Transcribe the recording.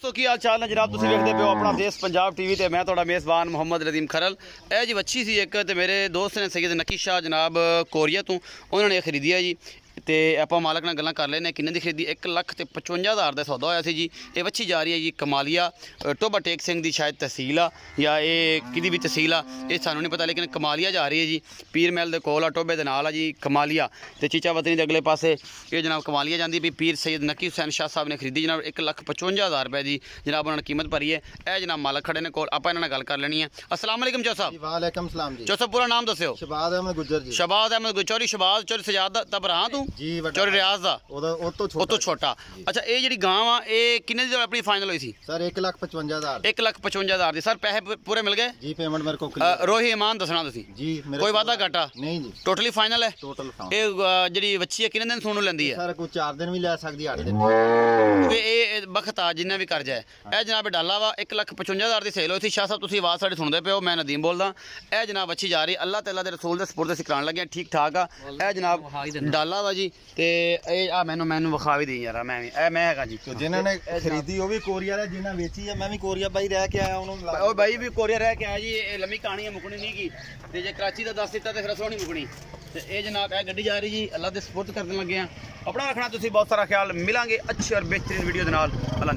दोस्तों की हाल चाल है जनाब तुसीं वेखदे पे हो अपना देश पंजाब टीवी ते मैं तुहाडा मेज़बान मोहम्मद रदीम खरल। यह जी बच्ची सी एक ते मेरे दोस्त ने सैयद नकी शाह जनाब कोरिया तो उन्होंने खरीदी है जी ਤੇ ਆਪਾਂ ਮਾਲਕ ਨਾਲ ਗੱਲਾਂ ਕਰ ਲੈਨੇ ਕਿੰਨੇ ਦੀ ਖਰੀਦੀ 1,55,000 ਦਾ ਸੌਦਾ ਹੋਇਆ ਸੀ ਜੀ। ਇਹ ਬੱਚੀ ਜਾ ਰਹੀ ਹੈ ਜੀ ਕਮਾਲੀਆ ਟੋਬਾ ਟੇਕ ਸਿੰਘ ਦੀ ਸ਼ਾਇਦ ਤਹਿਸੀਲ ਆ ਜਾਂ ਇਹ ਕਿਹਦੀ ਵੀ ਤਹਿਸੀਲ ਆ ਇਹ ਸਾਨੂੰ ਨਹੀਂ ਪਤਾ ਲੇਕਿਨ ਕਮਾਲੀਆ ਜਾ ਰਹੀ ਹੈ ਜੀ। ਪੀਰ ਮਹਿਲ ਦੇ ਕੋਲ ਆ ਟੋਬੇ ਦੇ ਨਾਲ ਆ ਜੀ ਕਮਾਲੀਆ ਤੇ ਚੀਚਾ ਵਤਨੀ ਦੇ ਅਗਲੇ ਪਾਸੇ ਇਹ ਜਨਾਬ ਕਮਾਲੀਆ ਜਾਂਦੀ ਵੀ ਪੀਰ ਸੈयद ਨਕੀ ਹੁਸੈਨ ਸ਼ਾਹ ਸਾਹਿਬ ਨੇ ਖਰੀਦੀ ਜਨਾਬ 1,55,000 ਰੁਪਏ ਦੀ ਜਨਾਬ ਉਹਨਾਂ ਨੇ ਕੀਮਤ ਭਰੀ ਹੈ। ਇਹ ਜਨਾਬ ਮਾਲਕ ਖੜੇ ਨੇ ਕੋਲ ਆਪਾਂ ਇਹਨਾਂ ਨਾਲ ਗੱਲ ਕਰ ਲੈਣੀ ਹੈ। अस्सलाम वालेकुम चौ साहब। वालेकुम सलाम जी। चौ साहब पूरा नाम दस्यो। शहबाज अहमद गुज्जर जी। शहबाज अहमद गुज्जर शहबाज चौरी सजाद दा भरा तू जी चौरी रियाज दा ਉਹ ਤੋਂ ਛੋਟਾ। ਅੱਛਾ ਇਹ ਜਿਹੜੀ ਗਾਂ ਆ ਇਹ ਕਿੰਨੇ ਦੀ ਆਪਣੀ ਫਾਈਨਲ ਹੋਈ ਸੀ ਸਰ 1,55,000 1,55,000 ਦੀ ਸਰ ਪੈਸੇ ਪੂਰੇ ਮਿਲ ਗਏ ਜੀ। ਪੇਮੈਂਟ ਮੇਰੇ ਕੋ ਰੋਹੀ ਇਮਾਨ ਦੱਸਣਾ ਤੁਸੀਂ ਜੀ ਕੋਈ ਵਾਦਾ ਘਾਟਾ ਨਹੀਂ ਜੀ ਟੋਟਲੀ ਫਾਈਨਲ ਹੈ ਟੋਟਲ ਇਹ ਜਿਹੜੀ ਬੱਚੀ ਹੈ ਕਿੰਨੇ ਦਿਨ ਸੋਣ ਨੂੰ ਲੈਂਦੀ ਹੈ ਸਰ ਕੋਈ 4 ਦਿਨ ਵੀ ਲੈ ਸਕਦੀ 8 ਦਿਨ ਕਿਉਂਕਿ ਇਹ ਬਖਤ ਆ ਜਿੰਨਾ ਵੀ ਕਰ ਜਾਏ। ਇਹ ਜਨਾਬ ਡਾਲਾ ਵਾ 1,55,000 ਦੀ ਸੇਲ ਹੋਈ ਸੀ। ਸ਼ਾਹ ਸਾਹਿਬ ਤੁਸੀਂ ਆਵਾਜ਼ ਸਾਡੇ ਸੁਣਦੇ ਪਏ ਹੋ ਮੈਂ ਨਦੀਮ ਬੋਲਦਾ। ਇਹ ਜਨਾਬ ਬੱਚੀ ਜਾ ਰਹੀ ਅੱਲਾਹ ਤਾਲਾ ਦੇ ਰਸੂਲ ਦੇ ਸਪੁਰਦ ਸਿਖਾਉਣ ਲੱਗੇ ਠੀਕ ਠਾਕ ਆ। ਇਹ ਜਨਾਬ ਡਾਲਾ ਵਾ ਜੀ ਤੇ ਇਹ ਆ ਮੈਨੂੰ ਵਿਖਾ ਵੀ ਦੇ ਯਾਰ ਮੈਂ ਵੀ ਇਹ ਮੈਂ ਹੈਗਾ ਜੀ ਜਿਨ੍ਹਾਂ ਨੇ ਖਰੀਦੀ ਉਹ ਵੀ ਕੋਰੀਆ ਦਾ ਜਿਨ੍ਹਾਂ ਵੇਚੀ ਆ ਮੈਂ ਵੀ ਕੋਰੀਆ ਬਾਈ ਰਹਿ ਕੇ ਆਇਆ ਉਹਨੂੰ ਉਹ ਬਾਈ ਵੀ ਕੋਰੀਆ ਰਹਿ ਕੇ ਆਇਆ ਜੀ। ਇਹ ਲੰਮੀ ਕਹਾਣੀ ਹੈ ਮੁਕਣੀ ਨਹੀਂ ਕੀ ਤੇ ਜੇ ਕਰਾਚੀ ਦਾ ਦੱਸ ਦਿੱਤਾ ਤੇ ਫਿਰ ਸੋਹਣੀ ਮੁਕਣੀ ਤੇ ਇਹ ਜਨਾਬ ਇਹ ਗੱਡੀ ਜਾ ਰਹੀ ਜੀ ਅੱਲਾਹ ਦੇ ਸਪੁਰਦ ਕਰਨ ਲੱਗੇ ਆ। ਆਪਣਾ ਰੱਖਣਾ ਤੁਸੀਂ ਬਹੁਤ ਸਾਰਾ ਖਿਆਲ ਮਿਲਾਂਗੇ ਅੱਛੀ ਔਰ ਬਿਹਤਰੀਨ ਵੀਡੀਓ ਦੇ ਨਾਲ। ਅੱਲਾਹ